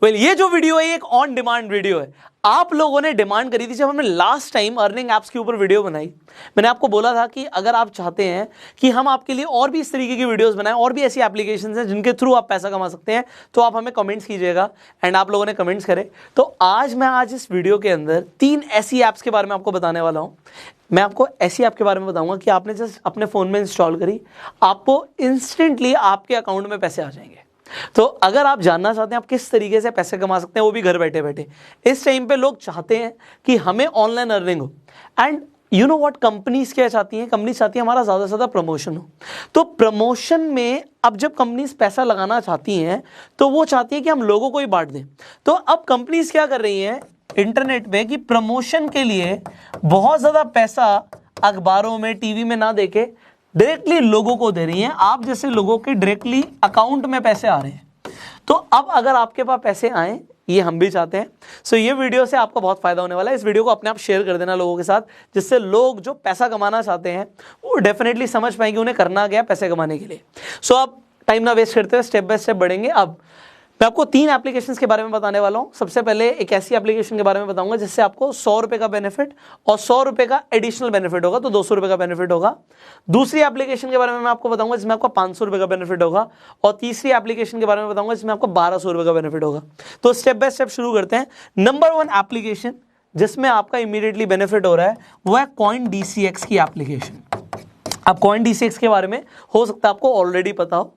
ये जो वीडियो है एक ऑन डिमांड वीडियो है। आप लोगों ने डिमांड करी थी जब हमने लास्ट टाइम अर्निंग एप्स के ऊपर वीडियो बनाई। मैंने आपको बोला था कि अगर आप चाहते हैं कि हम आपके लिए और भी इस तरीके की वीडियोस बनाएं, और भी ऐसी एप्लीकेशंस हैं जिनके थ्रू आप पैसा कमा सकते हैं, तो आप हमें कमेंट्स कीजिएगा। एंड आप लोगों ने कमेंट्स करे, तो आज इस वीडियो के अंदर 3 ऐसी ऐप्स के बारे में आपको बताने वाला हूं। मैं आपको ऐसी ऐप के बारे में बताऊंगा कि आपने जस्ट अपने फोन में इंस्टॉल करी, आपको इंस्टेंटली आपके अकाउंट में पैसे आ जाएंगे। तो अगर आप जानना चाहते हैं आप किस तरीके से पैसे कमा सकते हैं, वो भी घर बैठे बैठे, इस टाइम पे लोग चाहते हैं कि हमें ऑनलाइन अर्निंग हो। And you know what, companies क्या चाहती हैं? कंपनीज चाहती है हमारा ज़्यादा से ज़्यादा प्रमोशन हो। तो प्रमोशन में अब जब कंपनीज पैसा लगाना चाहती हैं तो वो चाहती है कि हम लोगों को ही बांट दें। तो अब कंपनीज क्या कर रही हैं इंटरनेट पे कि प्रमोशन के लिए बहुत ज़्यादा पैसा अखबारों में, टीवी में ना देके डायरेक्टली लोगों को दे रही हैं। आप जैसे लोगों के डायरेक्टली अकाउंट में पैसे आ रहे हैं। तो अब अगर आपके पास पैसे आए, ये हम भी चाहते हैं। सो ये वीडियो से आपको बहुत फायदा होने वाला है। इस वीडियो को अपने आप शेयर कर देना लोगों के साथ, जिससे लोग जो पैसा कमाना चाहते हैं वो डेफिनेटली समझ पाएंगे उन्हें करना क्या पैसे कमाने के लिए। सो अब टाइम ना वेस्ट करते हुए स्टेप बाय स्टेप बढ़ेंगे। अब मैं आपको 3 एप्लीकेशंस के बारे में बताने वाला हूं। सबसे पहले एक ऐसी एप्लीकेशन के बारे में बताऊंगा जिससे आपको 100 रुपए का बेनिफिट और 100 रुपए का एडिशनल बेनिफिट होगा, तो 200 रुपए का बेनिफिट होगा। दूसरी एप्लीकेशन के बारे में मैं आपको बताऊंगा जिसमें आपको 500 रुपए का बेनिफिट होगा, और तीसरी एप्लीकेशन के बारे में बताऊंगा जिसमें आपको 1200 रुपए का बेनिफिट होगा। तो स्टेप बाय स्टेप शुरू करते हैं। नंबर 1 एप्लीकेशन जिसमें आपका इमीडिएटली बेनिफिट हो रहा है वो है CoinDCX की एप्लीकेशन। अब CoinDCX के बारे में हो सकता है आपको ऑलरेडी पता हो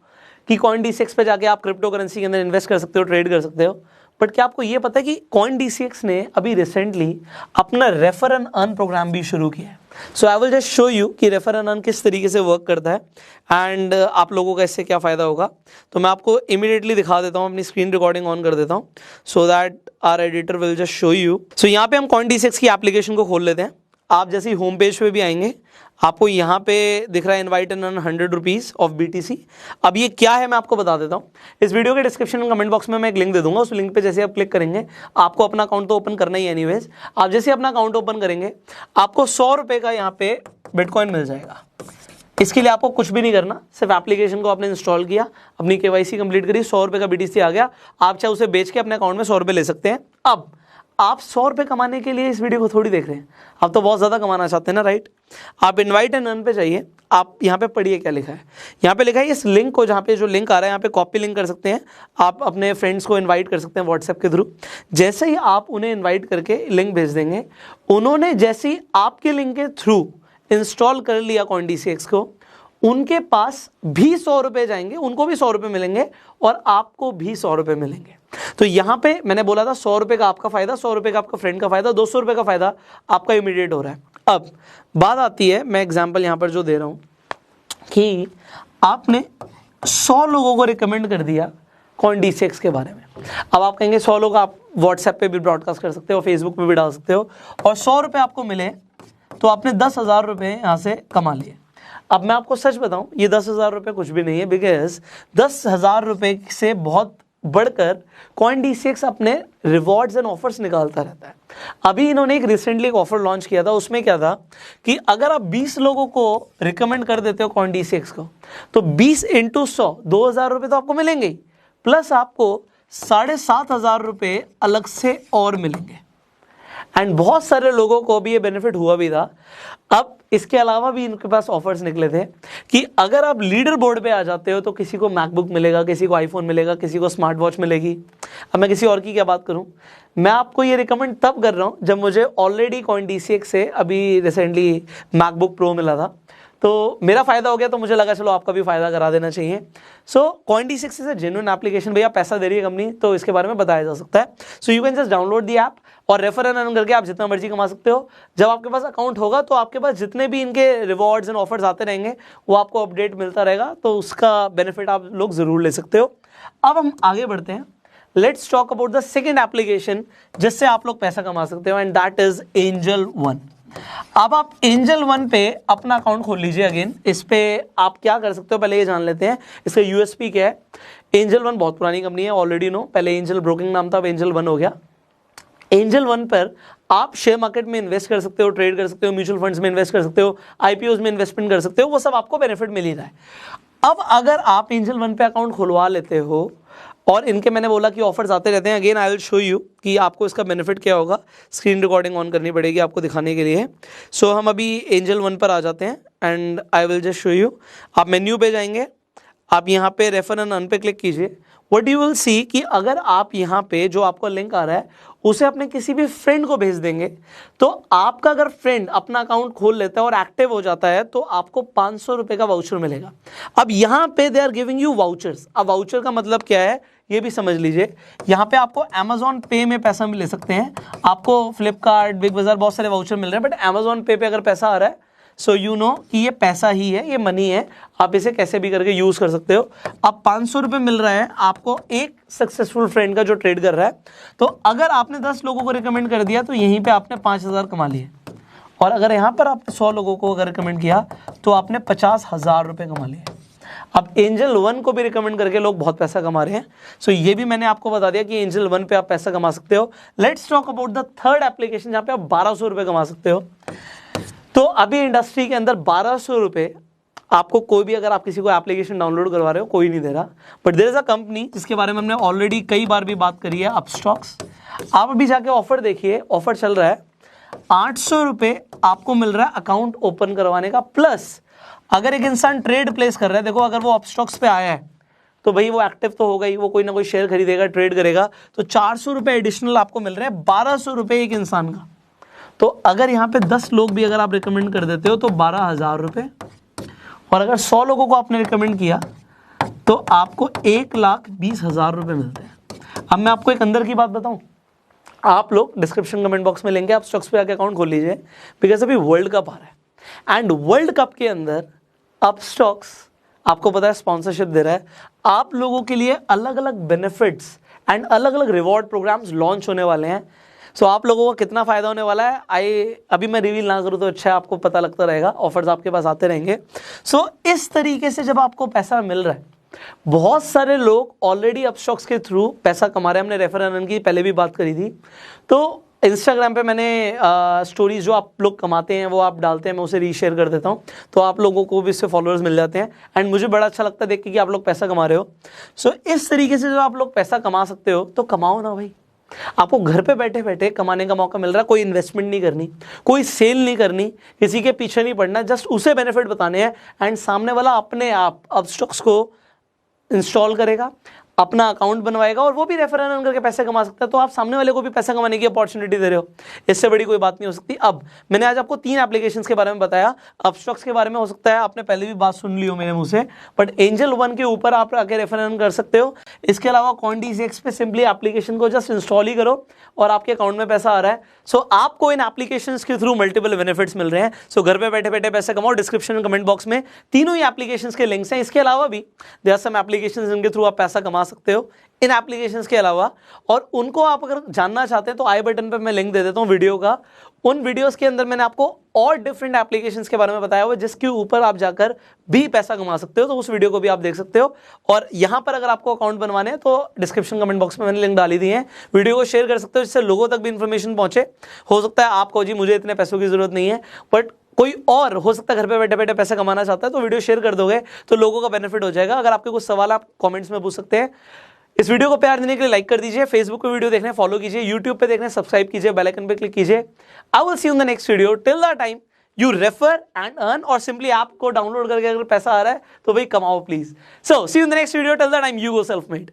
कि CoinDCX पे जाके आप क्रिप्टो करेंसी के अंदर इन्वेस्ट कर सकते हो, ट्रेड कर सकते हो। बट क्या आपको ये पता है कि CoinDCX ने अभी रिसेंटली अपना रेफर एंड अर्न प्रोग्राम भी शुरू किया है। So I will just show you कि रेफर एंड अर्न किस तरीके से वर्क करता है एंड आप लोगों का इससे क्या फ़ायदा होगा। तो मैं आपको इमीडिएटली दिखा देता हूँ, अपनी स्क्रीन रिकॉर्डिंग ऑन कर देता हूँ so that our editor will just show you. So यहाँ पे हम CoinDCX की एप्लीकेशन को खोल लेते हैं। आप जैसे ही होम पेज पे भी आएंगे आपको यहाँ पे दिख रहा है invite and earn 100 rupees of BTC। अब ये क्या है मैं आपको बता देता हूँ। इस वीडियो के डिस्क्रिप्शन में कमेंट बॉक्स में मैं एक लिंक दे दूंगा। उस लिंक पे जैसे आप क्लिक करेंगे आपको अपना अकाउंट तो ओपन करना ही एनीवेज। आप जैसे अपना अकाउंट ओपन करेंगे आपको 100 रुपये का यहाँ पे बिटकॉइन मिल जाएगा। इसके लिए आपको कुछ भी नहीं करना, सिर्फ एप्लीकेशन को आपने इंस्टॉल किया, अपनी KYC कंप्लीट करी, 100 रुपये का BTC आ गया। आप चाहे उसे बेच के अपने अकाउंट में 100 रुपये ले सकते हैं। अब आप 100 रुपये कमाने के लिए इस वीडियो को थोड़ी देख रहे हैं, आप तो बहुत ज़्यादा कमाना चाहते हैं ना, राइट। आप इनवाइट एंड अर्न पे जाइए, आप यहाँ पे पढ़िए क्या लिखा है। यहाँ पे लिखा है इस लिंक को, जहाँ पे जो लिंक आ रहा है यहाँ पे कॉपी लिंक कर सकते हैं। आप अपने फ्रेंड्स को इनवाइट कर सकते हैं व्हाट्सएप के थ्रू। जैसे ही आप उन्हें इन्वाइट करके लिंक भेज देंगे, उन्होंने जैसे ही आपके लिंक के थ्रू इंस्टॉल कर लिया CoinDCX को, उनके पास भी 100 रुपये जाएंगे, उनको भी 100 रुपये मिलेंगे और आपको भी 100 रुपये मिलेंगे। तो यहाँ पे मैंने बोला था 100 रुपये का आपका फायदा, 100 रुपये का आपका फ्रेंड का फायदा, 200 रुपये का फायदा आपका इमीडिएट हो रहा है। अब बात आती है, मैं एग्जांपल यहाँ पर जो दे रहा हूँ कि आपने 100 लोगों को रिकमेंड कर दिया CoinDCX के बारे में। अब आप कहेंगे 100 लोग आप व्हाट्सएप पे भी ब्रॉडकास्ट कर सकते हो, फेसबुक पे भी डाल सकते हो, और 100 रुपये आपको मिले तो आपने 10,000 रुपये यहाँ से कमा लिए। अब मैं आपको सच बताऊं, ये 10,000 रुपये कुछ भी नहीं है, बिकॉज 10,000 रुपये से बहुत बढ़कर CoinDCX अपने रिवॉर्ड्स एंड ऑफर्स निकालता रहता है। अभी इन्होंने एक रिसेंटली एक ऑफर लॉन्च किया था, उसमें क्या था कि अगर आप 20 लोगों को रिकमेंड कर देते हो CoinDCX को, तो 20 × 100 2,000 रुपये तो आपको मिलेंगे ही, प्लस आपको 7,500 रुपये अलग से और मिलेंगे। एंड बहुत सारे लोगों को भी ये बेनिफिट हुआ भी था। अब इसके अलावा भी इनके पास ऑफर्स निकले थे कि अगर आप लीडर बोर्ड पे आ जाते हो तो किसी को मैकबुक मिलेगा, किसी को आईफोन मिलेगा, किसी को स्मार्ट वॉच मिलेगी। अब मैं किसी और की क्या बात करूं, मैं आपको ये रिकमेंड तब कर रहा हूं जब मुझे ऑलरेडी CoinDCX से अभी रिसेंटली मैकबुक प्रो मिला था, तो मेरा फ़ायदा हो गया, तो मुझे लगा चलो आपका भी फ़ायदा करा देना चाहिए। सो CoinDCX is a genuine application. भैया पैसा दे रही है कंपनी तो इसके बारे में बताया जा सकता है। So you can just download the app और रेफर एंड अर्न करके आप जितना मर्जी कमा सकते हो। जब आपके पास अकाउंट होगा तो आपके पास जितने भी इनके रिवॉर्ड्स एंड ऑफर्स आते रहेंगे वो आपको अपडेट मिलता रहेगा, तो उसका बेनिफिट आप लोग ज़रूर ले सकते हो। अब हम आगे बढ़ते हैं। Let's talk about the second application जिससे आप लोग पैसा कमा सकते हो, and that is Angel One। अब आप Angel One पे अपना अकाउंट खोल लीजिए। अगेन इस पे आप क्या कर सकते हो पहले ये जान लेते हैं, इसका USP क्या है। Angel One बहुत पुरानी कंपनी है, ऑलरेडी नो, पहले एंजल ब्रोकिंग नाम था, अब Angel One हो गया। Angel One पर आप शेयर मार्केट में इन्वेस्ट कर सकते हो, ट्रेड कर सकते हो, म्यूचुअल फंड्स में इन्वेस्ट कर सकते हो, IPOs में इन्वेस्टमेंट कर सकते हो, वो सब आपको बेनिफिट मिल ही रहा है। अब अगर आप Angel One पे अकाउंट खुलवा लेते हो, और इनके मैंने बोला कि ऑफर्स आते रहते हैं। Again I will show you कि आपको इसका बेनिफिट क्या होगा। स्क्रीन रिकॉर्डिंग ऑन करनी पड़ेगी आपको दिखाने के लिए। सो हम अभी एंजल 1 पर आ जाते हैं and I will just show you. आप मेन्यू पे जाएंगे, आप यहाँ पे रेफर एंड अर्न पे क्लिक कीजिए। व्हाट यू विल सी कि अगर आप यहाँ पे जो आपको लिंक आ रहा है उसे अपने किसी भी फ्रेंड को भेज देंगे, तो आपका अगर फ्रेंड अपना अकाउंट खोल लेता है और एक्टिव हो जाता है तो आपको 500 रुपए का वाउचर मिलेगा। अब यहाँ पे they are giving you vouchers. अब वाउचर का मतलब क्या है ये भी समझ लीजिए। यहाँ पे आपको Amazon पे में पैसा भी ले सकते हैं, आपको फ्लिपकार्ट, बिग बाजार बहुत सारे वाउचर मिल रहे हैं, बट Amazon पे अगर पैसा आ रहा है सो यू नो कि ये पैसा ही है, ये मनी है, आप इसे कैसे भी करके यूज कर सकते हो। अब 500 रुपए मिल रहा है आपको एक सक्सेसफुल फ्रेंड का जो ट्रेड कर रहा है। तो अगर आपने 10 लोगों को रिकमेंड कर दिया तो यहीं पे आपने 5000 कमा लिए, और अगर यहाँ पर आपने 100 लोगों को अगर रिकमेंड किया तो आपने 50,000 रुपए कमा लिए। अब एंजल 1 को भी रिकमेंड करके लोग बहुत पैसा कमा रहे हैं। सो ये भी मैंने आपको बता दिया कि एंजल 1 पे आप पैसा कमा सकते हो। Let's talk about the third application जहाँ पे आप 1200 रुपए कमा सकते हो। तो अभी इंडस्ट्री के अंदर 1200 रुपए आपको कोई भी, अगर आप किसी को एप्लीकेशन डाउनलोड करवा रहे हो, कोई नहीं दे रहा, but there is a company जिसके बारे में हमने ऑलरेडी कई बार भी बात करी है, अपस्टॉक्स। आप अभी जाके ऑफर देखिए, ऑफर चल रहा है 800 रुपए आपको मिल रहा है अकाउंट ओपन करवाने का। प्लस अगर एक इंसान ट्रेड प्लेस कर रहा है, देखो अगर वो अपस्टॉक्स पे आया है तो भाई वो एक्टिव तो होगा ही, वो कोई ना कोई शेयर खरीदेगा, ट्रेड करेगा, तो 400 रुपए एडिशनल आपको मिल रहे हैं, 1200 रुपए एक इंसान का। तो अगर यहाँ पे 10 लोग भी अगर आप रिकमेंड कर देते हो तो 12,000 रुपए, और अगर 100 लोगों को आपने रिकमेंड किया तो आपको 1,20,000 रुपए मिलते हैं। अब मैं आपको एक अंदर की बात बताऊं, आप लोग डिस्क्रिप्शन कमेंट बॉक्स में लेंगे, आप स्टॉक्स पे आके अकाउंट खोल लीजिए, बिकॉज अभी वर्ल्ड कप आ रहा है एंड वर्ल्ड कप के अंदर अपस्टॉक्स आपको पता है स्पॉन्सरशिप दे रहा है। आप लोगों के लिए अलग अलग बेनिफिट्स एंड अलग अलग रिवॉर्ड प्रोग्राम्स लॉन्च होने वाले हैं। सो आप लोगों को कितना फायदा होने वाला है अभी मैं रिवील ना करूं तो अच्छा है, आपको पता लगता रहेगा, ऑफर्स आपके पास आते रहेंगे। सो इस तरीके से जब आपको पैसा मिल रहा है, बहुत सारे लोग ऑलरेडी अपस्टॉक्स के थ्रू पैसा कमा रहे हैं। हमने रेफर अर्न की पहले भी बात करी थी। तो इंस्टाग्राम पे मैंने स्टोरीज जो आप लोग कमाते हैं वो आप डालते हैं, मैं उसे रीशेयर कर देता हूँ, तो आप लोगों को भी इससे फॉलोअर्स मिल जाते हैं एंड मुझे बड़ा अच्छा लगता है देख के कि आप लोग पैसा कमा रहे हो। सो इस तरीके से जो आप लोग पैसा कमा सकते हो तो कमाओ ना भाई। आपको घर पे बैठे बैठे कमाने का मौका मिल रहा है, कोई इन्वेस्टमेंट नहीं करनी, कोई सेल नहीं करनी, किसी के पीछे नहीं पड़ना, जस्ट उसे बेनिफिट बताने हैं एंड सामने वाला अपने आप अपस्टॉक्स को इंस्टॉल करेगा, अपना अकाउंट बनवाएगा और वो भी रेफर अर्न करके पैसे कमा सकता है। तो आप सामने वाले को भी पैसा कमाने की अपॉर्चुनिटी दे रहे हो, इससे बड़ी कोई बात नहीं हो सकती। अब मैंने आज आपको 3 एप्लीकेशंस के बारे में बताया। अपस्टॉक्स के बारे में हो सकता है आपने पहले भी बात सुन ली हो मेरे मुंह से, बट एंजल 1 के ऊपर आप आके रेफर अर्न कर सकते हो। इसके अलावा कॉइनडीजेक्स पे सिंपली एप्लीकेशन को जस्ट इंस्टॉल ही करो और आपके अकाउंट में पैसा आ रहा है। सो आपको इन एप्लीकेशंस के थ्रू मल्टीपल बेनिफिट्स मिल रहे हैं। सो घर पे बैठे बैठे पैसे कमाओ। डिस्क्रिप्शन में कमेंट बॉक्स में तीनों ही एप्लीकेशंस के लिंक्स हैं। इसके अलावा भी देयर आर सम एप्लीकेशंस जिनके थ्रू आप पैसा कमा सकते हो इन एप्लीकेशंस के अलावा, और उनको आप अगर जानना चाहते हैं तो आई बटन पे मैं लिंक दे देता हूं वीडियो का। उन वीडियोस के अंदर मैंने आपको और डिफरेंट एप्लीकेशंस के बारे में बताया हुआ जिसके ऊपर आप जाकर भी पैसा कमा सकते हो, तो उस वीडियो को भी आप देख सकते हो। और यहां पर अगर आपको अकाउंट बनवाने हैं तो डिस्क्रिप्शन कमेंट बॉक्स में मैंने लिंक डाली दी है, वीडियो को शेयर कर सकते हो जिससे लोगों तक भी इंफॉर्मेशन पहुंचे। हो सकता है आपको जी मुझे इतने पैसों की जरूरत नहीं है, बट कोई और हो सकता है घर पे बैठे बैठे पैसे कमाना चाहता है, तो वीडियो शेयर कर दोगे तो लोगों का बेनिफिट हो जाएगा। अगर आपके कुछ सवाल आप कमेंट्स में पूछ सकते हैं। इस वीडियो को प्यार देने के लिए लाइक कर दीजिए, फेसबुक पे वीडियो देखने फॉलो कीजिए, यूट्यूब पे देखने सब्सक्राइब कीजिए, बेल आइकन पे क्लिक कीजिए। I will see you in the next video. Till the time you refer and earn, और सिंपली ऐप को डाउनलोड करके अगर पैसा आ रहा है तो भाई कमाओ please. So see you in the next video. Till the time you go self made.